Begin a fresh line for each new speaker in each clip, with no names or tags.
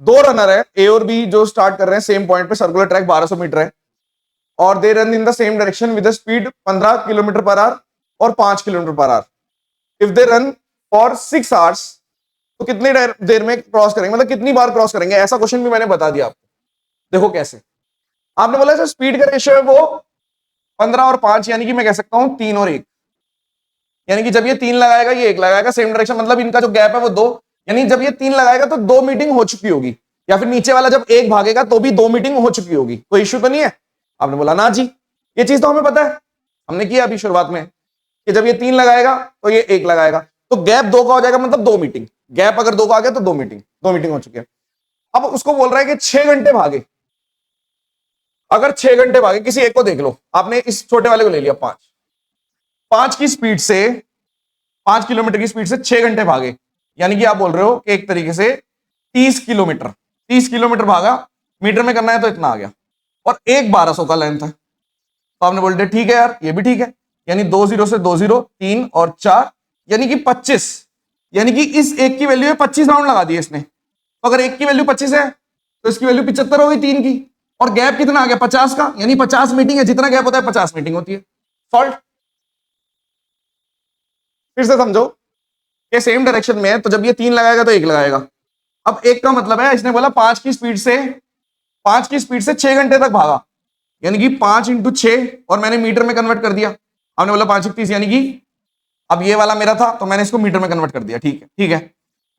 दो रनर है ए और बी जो स्टार्ट कर रहे हैं सेम पॉइंट पे, सर्कुलर ट्रैक 1200 मीटर है और they run in the same direction with speed 15 kilometre per hour और 5 kilometre per hour. If they run for 6 hours तो कितनी देर में क्रॉस करेंगे, मतलब कितनी बार क्रॉस करेंगे, ऐसा क्वेश्चन भी मैंने बता दिया आपको। देखो कैसे, आपने बोला सर स्पीड का रेशियो है वो 15 और 5, यानी कि मैं कह सकता हूं 3 और 1, यानी कि जब ये 3 लगाएगा ये 1 लगाएगा सेम डायरेक्शन, मतलब इनका जो गैप है वो 2, यानी जब ये 3 लगाएगा तो 2 मीटिंग हो चुकी होगी, या फिर नीचे वाला जब 1 भागेगा तो भी 2 मीटिंग हो चुकी होगी, कोई इश्यू तो नहीं है। आपने बोला ना जी, ये चीज तो हमें पता है, हमने किया अभी शुरुआत में कि जब ये 3 लगाएगा तो ये 1 लगाएगा, तो गैप 2 का हो जाएगा, मतलब 2 मीटिंग, गैप अगर 2 का आ गया तो 2 मीटिंग हो चुकी है। अब उसको बोल रहा है कि 6 घंटे भागे, अगर 6 घंटे भागे, किसी एक को देख लो, आपने इस छोटे वाले को ले लिया 5 की स्पीड से, 5 किलोमीटर की स्पीड से 6 घंटे भागे, यानी कि आप बोल रहे हो कि एक तरीके से 30 किलोमीटर भागा, मीटर में करना है तो इतना आ गया, और एक 1200 का लेंथ है, तो आपने बोलते ठीक है यार ये भी ठीक है, यानी 2 0 से 2 0, 3 और 4, यानी कि 25, यानी कि इस एक की वैल्यू है 25 राउंड लगा दिए इसने, तो अगर एक की वैल्यू 25 है तो इसकी वैल्यू 75 होगी 3 की, और गैप कितना आ गया 50 का, यानी 50 मीटिंग है, जितना गैप होता है 50 मीटिंग होती है। सॉल्व। फिर से समझो कि सेम डायरेक्शन में है, तो जब ये 3 लगाएगा तो 1 लगाएगा, अब एक का मतलब है इसने बोला 5 की स्पीड से 6 घंटे तक भागा, यानी कि 5 इंटू 6, और मैंने मीटर में कन्वर्ट कर दिया, हमने बोला 5 30, यानी कि अब ये वाला मेरा था तो मैंने इसको मीटर में कन्वर्ट कर दिया, ठीक है ठीक है,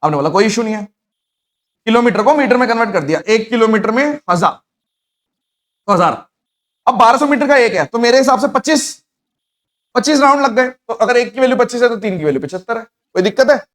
हमने बोला कोई इशू नहीं है, किलोमीटर को मीटर में कन्वर्ट कर दिया, 1 किलोमीटर में 1000, तो 1000, अब 1200 मीटर का एक है तो मेरे हिसाब से 25 राउंड लग गए, तो अगर एक की वैल्यू 25 है तो 3 की वैल्यू 75 है, कोई दिक्कत है?